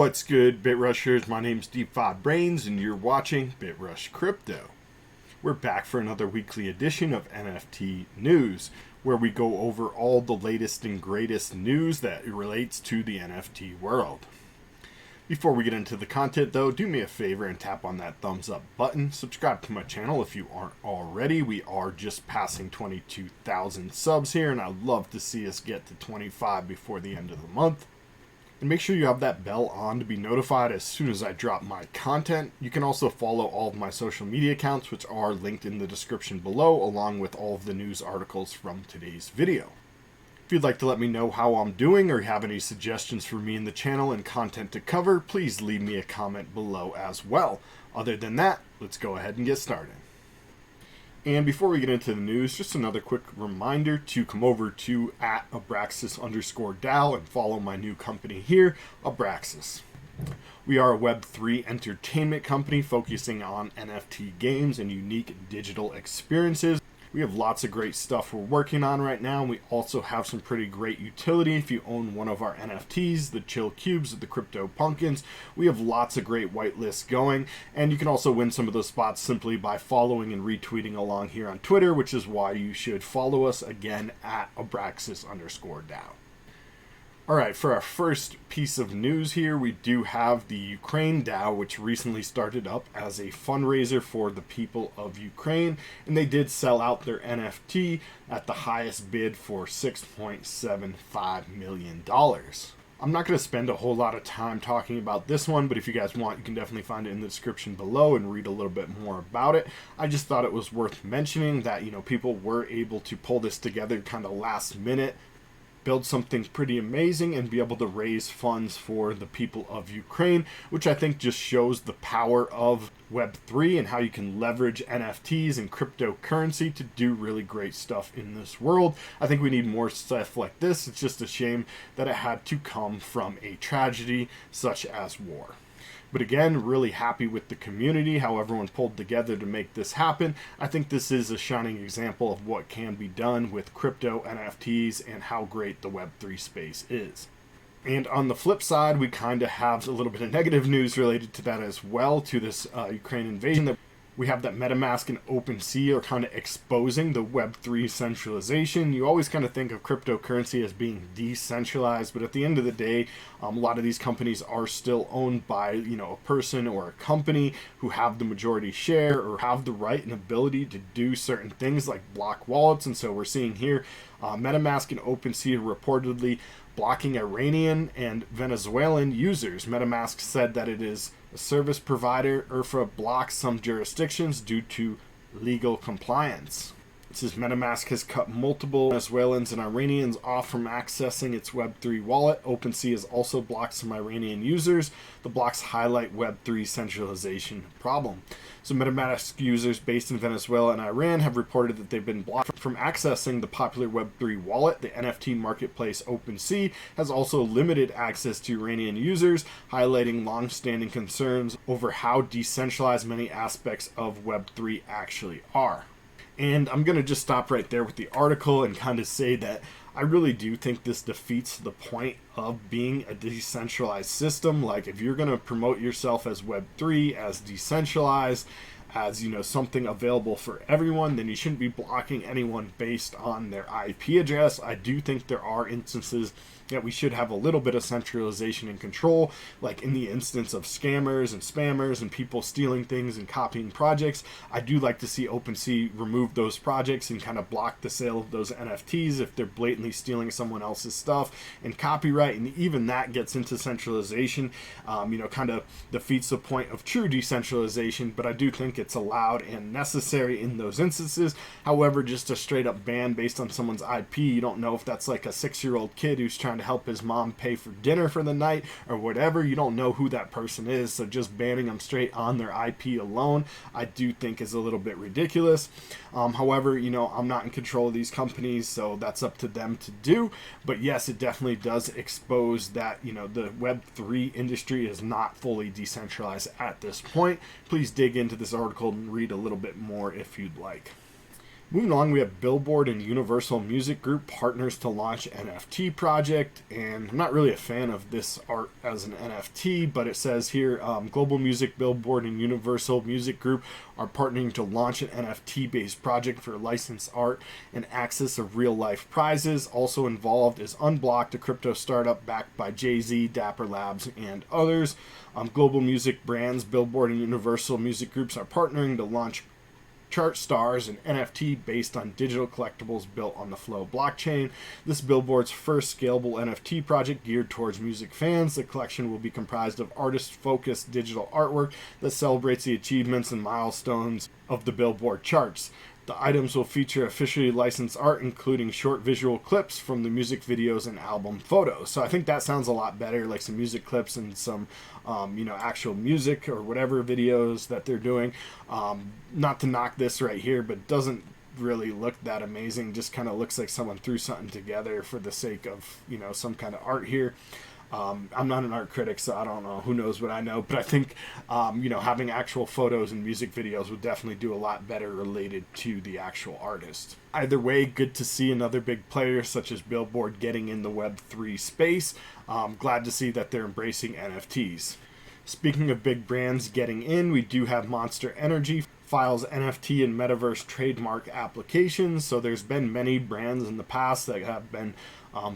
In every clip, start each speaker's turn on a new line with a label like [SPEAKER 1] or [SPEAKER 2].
[SPEAKER 1] What's good, BitRushers? My name's Deep5Brains, and you're watching BitRush Crypto. We're back for another weekly edition of NFT News, where we go over all the latest and greatest news that relates to the NFT world. Before we get into the content, though, do me a favor and tap on that thumbs up button. Subscribe to my channel if you aren't already. We are just passing 22,000 subs here, and I'd love to see us get to 25 before the end of the month. And make sure you have that bell on to be notified as soon as I drop my content. You can also follow all of my social media accounts, which are linked in the description below, along with all of the news articles from today's video. If you'd like to let me know how I'm doing or have any suggestions for me in the channel and content to cover, please leave me a comment below as well. Other than that, let's go ahead and get started. And before we get into the news, just another quick reminder to come over to @ABRAXAS_DAO and follow my new company here, ABRAXAS. We are a Web3 entertainment company focusing on NFT games and unique digital experiences. We have lots of great stuff we're working on right now, and we also have some pretty great utility if you own one of our NFTs, the Chill Cubes, the Crypto Pumpkins. We have lots of great whitelists going, and you can also win some of those spots simply by following and retweeting along here on Twitter, which is why you should follow us again at @ABRAXAS_DAO. Alright, for our first piece of news here, we do have the Ukraine DAO, which recently started up as a fundraiser for the people of Ukraine, and they did sell out their NFT at the highest bid for $6.75 million. I'm not going to spend a whole lot of time talking about this one, but if you guys want, you can definitely find it in the description below and read a little bit more about it. I just thought it was worth mentioning that, people were able to pull this together kind of last minute, build something pretty amazing, and be able to raise funds for the people of Ukraine, which I think just shows the power of Web3 and how you can leverage NFTs and cryptocurrency to do really great stuff in this world. I think we need more stuff like this. It's just a shame that it had to come from a tragedy such as war. But again, really happy with the community, how everyone pulled together to make this happen. I think this is a shining example of what can be done with crypto NFTs and how great the Web3 space is. And on the flip side, we kind of have a little bit of negative news related to that as well, to this Ukraine invasion. That we have that MetaMask and OpenSea are kind of exposing the Web3 centralization. You always kind of think of cryptocurrency as being decentralized, but at the end of the day, a lot of these companies are still owned by, a person or a company who have the majority share or have the right and ability to do certain things like block wallets. And so we're seeing here MetaMask and OpenSea reportedly blocking Iranian and Venezuelan users. MetaMask said that it is a service provider. IRFA blocks some jurisdictions due to legal compliance. It says MetaMask has cut multiple Venezuelans and Iranians off from accessing its Web3 wallet. OpenSea has also blocked some Iranian users. The blocks highlight Web3 centralization problem. So MetaMask users based in Venezuela and Iran have reported that they've been blocked from accessing the popular Web3 wallet. The NFT marketplace OpenSea has also limited access to Iranian users, highlighting long-standing concerns over how decentralized many aspects of Web3 actually are. And I'm going to just stop right there with the article and kind of say that I really do think this defeats the point of being a decentralized system. Like, if you're going to promote yourself as Web3, as decentralized, as something available for everyone, then you shouldn't be blocking anyone based on their IP address. I do think there are instances that we should have a little bit of centralization and control, like in the instance of scammers and spammers and people stealing things and copying projects. I do like to see OpenSea remove those projects and kind of block the sale of those NFTs if they're blatantly stealing someone else's stuff and copyright, and even that gets into centralization, kind of defeats the point of true decentralization. But I do think it's allowed and necessary in those instances. However, just a straight up ban based on someone's IP, you don't know if that's like a 6-year-old kid who's trying to help his mom pay for dinner for the night or whatever. You don't know who that person is, so just banning them straight on their IP alone, I do think is a little bit ridiculous. However, I'm not in control of these companies, so that's up to them to do. But yes, it definitely does expose that, the Web3 industry is not fully decentralized at this point. Please dig into this article and read a little bit more if you'd like. Moving along, we have Billboard and Universal Music Group partners to launch NFT project, and I'm not really a fan of this art as an NFT, but it says here, Global Music, Billboard, and Universal Music Group are partnering to launch an NFT-based project for licensed art and access of real-life prizes. Also involved is Unblocked, a crypto startup backed by Jay-Z, Dapper Labs, and others. Global music brands, Billboard and Universal Music Groups are partnering to launch Chart Stars, an NFT based on digital collectibles built on the Flow blockchain. This Billboard's first scalable NFT project geared towards music fans. The collection will be comprised of artist-focused digital artwork that celebrates the achievements and milestones of the Billboard charts. The items will feature officially licensed art, including short visual clips from the music videos and album photos. So I think that sounds a lot better, like some music clips and some, actual music or whatever videos that they're doing. Not to knock this right here, but it doesn't really look that amazing. Just kind of looks like someone threw something together for the sake of, some kind of art here. I'm not an art critic, so I don't know. Who knows what I know? But I think, having actual photos and music videos would definitely do a lot better related to the actual artist. Either way, good to see another big player such as Billboard getting in the Web3 space. Glad to see that they're embracing NFTs. Speaking of big brands getting in, we do have Monster Energy files NFT and metaverse trademark applications. So there's been many brands in the past that have been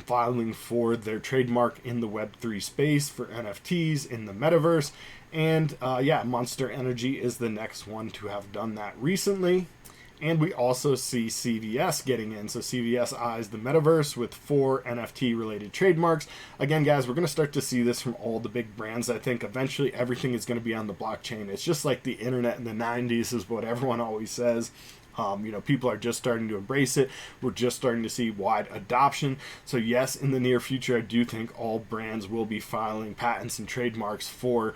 [SPEAKER 1] filing for their trademark in the Web3 space for NFTs in the metaverse. And Monster Energy is the next one to have done that recently. And we also see CVS getting in. So CVS eyes the metaverse with 4 NFT related trademarks. Again, guys, we're going to start to see this from all the big brands. I think eventually everything is going to be on the blockchain. It's just like the internet in the 90s is what everyone always says. People are just starting to embrace it. We're just starting to see wide adoption. So yes, in the near future, I do think all brands will be filing patents and trademarks for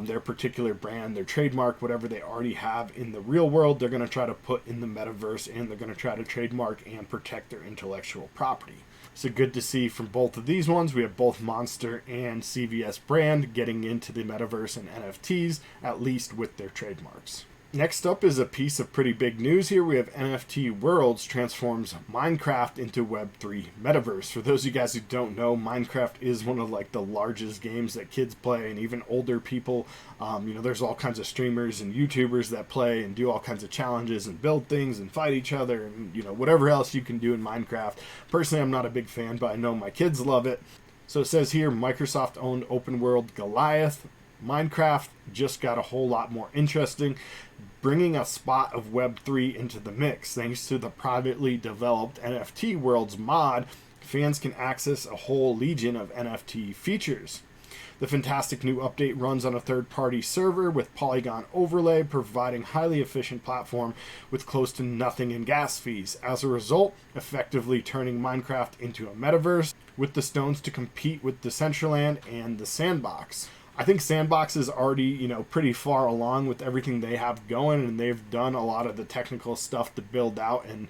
[SPEAKER 1] their particular brand, their trademark, whatever they already have in the real world, they're going to try to put in the metaverse, and they're going to try to trademark and protect their intellectual property. So good to see from both of these ones. We have both Monster and CVS brand getting into the metaverse and NFTs, at least with their trademarks. Next up is a piece of pretty big news here. We have NFT Worlds transforms Minecraft into Web3 metaverse. For those of you guys who don't know, Minecraft is one of the largest games that kids play, and even older people. There's all kinds of streamers and YouTubers that play and do all kinds of challenges and build things and fight each other and whatever else you can do in Minecraft. Personally, I'm not a big fan, but I know my kids love it. So it says here, Microsoft-owned open world Goliath Minecraft just got a whole lot more interesting, bringing a spot of Web3 into the mix. Thanks to the privately developed NFT Worlds mod, fans can access a whole legion of NFT features. The fantastic new update runs on a third-party server with Polygon overlay, providing highly efficient platform with close to nothing in gas fees. As a result, effectively turning Minecraft into a metaverse with the stones to compete with Decentraland and the Sandbox. I think Sandbox is already, pretty far along with everything they have going, and they've done a lot of the technical stuff to build out and,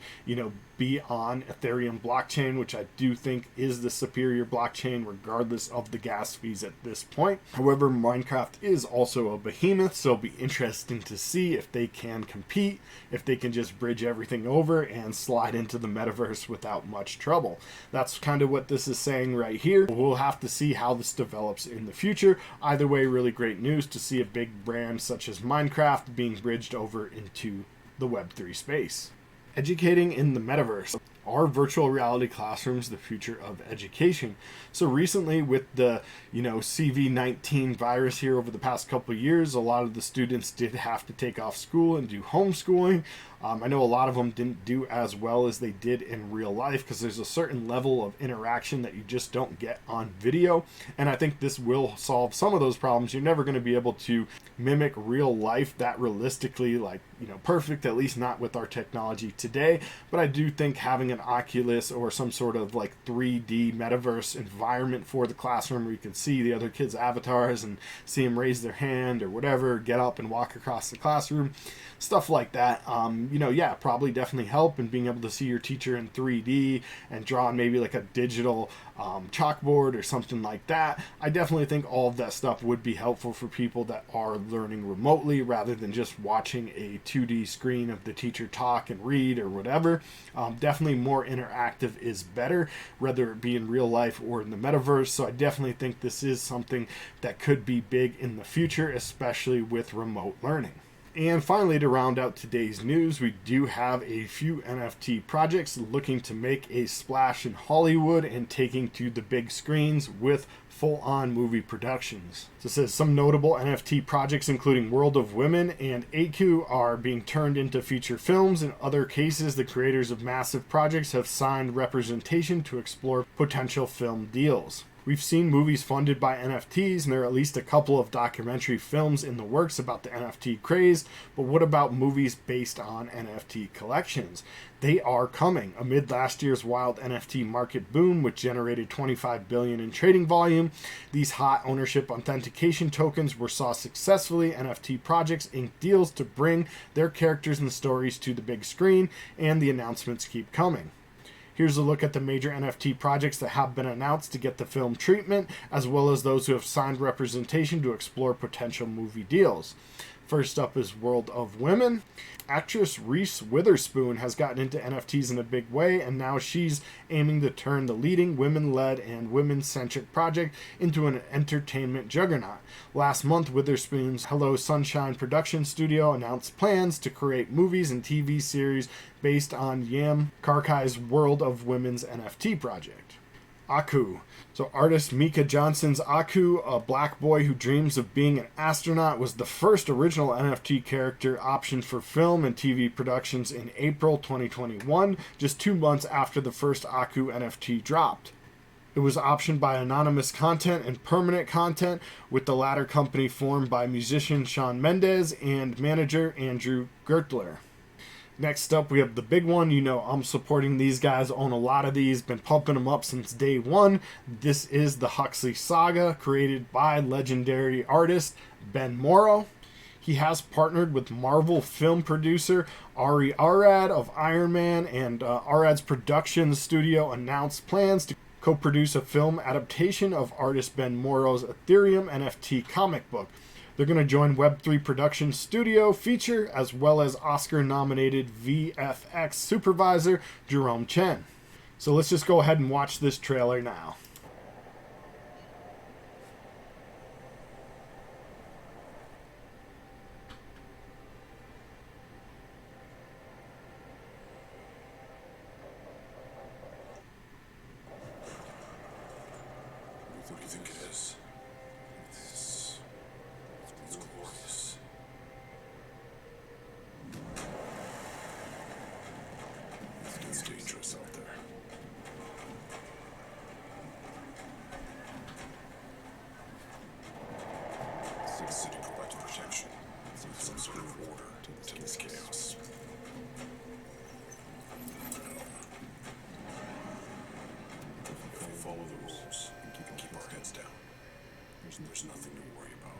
[SPEAKER 1] be on Ethereum blockchain, which I do think is the superior blockchain regardless of the gas fees at this point. However, Minecraft is also a behemoth, so it'll be interesting to see if they can compete, if they can just bridge everything over and slide into the metaverse without much trouble. That's kind of what this is saying right here. We'll have to see how this develops in the future. Either way, really great news to see a big brand such as Minecraft being bridged over into the Web3 space. Educating in the metaverse. Are virtual reality classrooms the future of education? So recently with the, CV-19 virus here over the past couple of years, a lot of the students did have to take off school and do homeschooling. I know a lot of them didn't do as well as they did in real life because there's a certain level of interaction that you just don't get on video. And I think this will solve some of those problems. You're never going to be able to mimic real life that realistically, perfect, at least not with our technology today. But I do think having an Oculus or some sort of 3D metaverse environment for the classroom where you can see the other kids' avatars and see them raise their hand or whatever, get up and walk across the classroom, stuff like that, probably definitely help in being able to see your teacher in 3D and draw on maybe a digital chalkboard or something like that. I definitely think all of that stuff would be helpful for people that are learning remotely rather than just watching a 2D screen of the teacher talk and read or whatever. Definitely more interactive is better, whether it be in real life or in the metaverse. So I definitely think this is something that could be big in the future, especially with remote learning. And finally, to round out today's news, we do have a few NFT projects looking to make a splash in Hollywood and taking to the big screens with full-on movie productions. So it says some notable NFT projects including World of Women and AQ are being turned into feature films. In other cases, the creators of massive projects have signed representation to explore potential film deals. We've seen movies funded by NFTs, and there are at least a couple of documentary films in the works about the NFT craze, but what about movies based on NFT collections? They are coming. Amid last year's wild NFT market boom, which generated $25 billion in trading volume, these hot ownership authentication tokens were saw successfully NFT projects ink deals to bring their characters and stories to the big screen, and the announcements keep coming. Here's a look at the major NFT projects that have been announced to get the film treatment, as well as those who have signed representation to explore potential movie deals. First up is World of Women. Actress Reese Witherspoon has gotten into NFTs in a big way, and now she's aiming to turn the leading women-led and women-centric project into an entertainment juggernaut. Last month, Witherspoon's Hello Sunshine production studio announced plans to create movies and TV series based on Yam Karkai's World of Women's NFT project. Aku. So artist Mika Johnson's Aku, a black boy who dreams of being an astronaut, was the first original NFT character optioned for film and TV productions in April 2021, just 2 months after the first Aku NFT dropped. It was optioned by Anonymous Content and Permanent Content, with the latter company formed by musician Shawn Mendes and manager Andrew Gertler. Next up, we have the big one. You know, I'm supporting these guys, own a lot of these, been pumping them up since day one. This is the Huxley Saga, created by legendary artist Ben Morrow. He has partnered with Marvel film producer Ari Arad of Iron Man, and Arad's production studio announced plans to co-produce a film adaptation of artist Ben Morrow's Ethereum NFT comic book. They're going to join Web3 production studio feature, as well as Oscar-nominated VFX supervisor Jerome Chen. So let's just go ahead and watch this trailer now.
[SPEAKER 2] What do you think it is? It's glorious. It's dangerous out there. The city provides protection, some sort of order to this chaos. If we follow the rules and keep our heads down, there's nothing to worry about.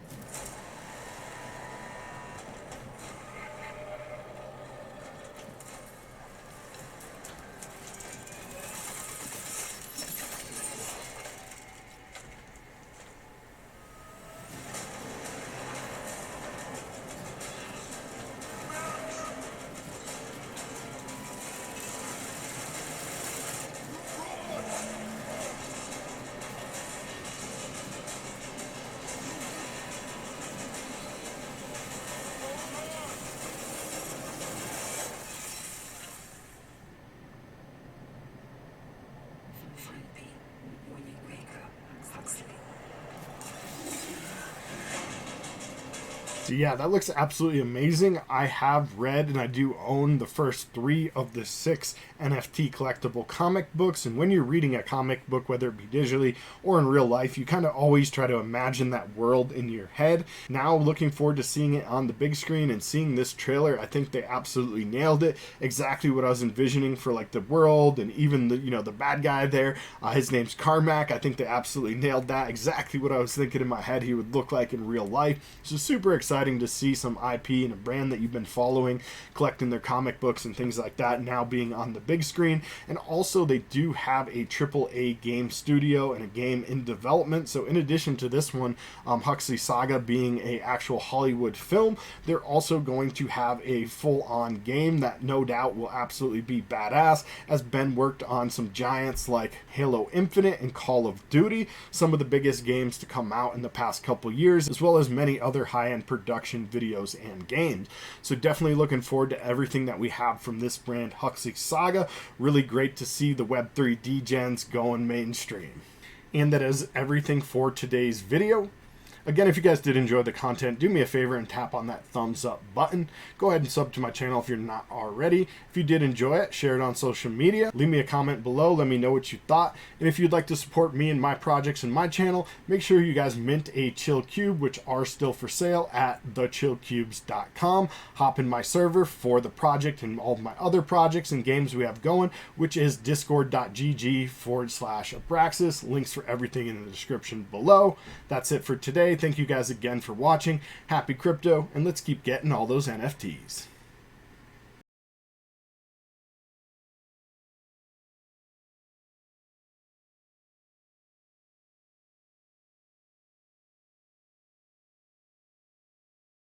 [SPEAKER 1] So yeah, that looks absolutely amazing. I have read and I do own the first 3 of the 6 NFT collectible comic books. And when you're reading a comic book, whether it be digitally or in real life, you kind of always try to imagine that world in your head. Now looking forward to seeing it on the big screen and seeing this trailer. I think they absolutely nailed it. Exactly what I was envisioning for like the world, and even the, you know, the bad guy there. His name's Carmack. I think they absolutely nailed that. Exactly what I was thinking in my head he would look like in real life. So super excited exciting to see some IP and a brand that you've been following, collecting their comic books and things like that, now being on the big screen. And also they do have a AAA game studio and a game in development. So in addition to this one, Huxley Saga being a actual Hollywood film, they're also going to have a full-on game that no doubt will absolutely be badass, as Ben worked on some giants like Halo Infinite and Call of Duty, some of the biggest games to come out in the past couple years, as well as many other high-end production videos and games. So definitely looking forward to everything that we have from this brand, Huxley Saga. Really great to see the Web3 degens going mainstream. And that is everything for today's video. Again, if you guys did enjoy the content, do me a favor and tap on that thumbs up button. Go ahead and sub to my channel if you're not already. If you did enjoy it, share it on social media. Leave me a comment below. Let me know what you thought. And if you'd like to support me and my projects and my channel, make sure you guys mint a Chill Cube, which are still for sale at thechillcubes.com. Hop in my server for the project and all of my other projects and games we have going, which is discord.gg/ABRAXAS. Links for everything in the description below. That's it for today. Thank you guys again for watching. Happy crypto, and let's keep getting all those NFTs.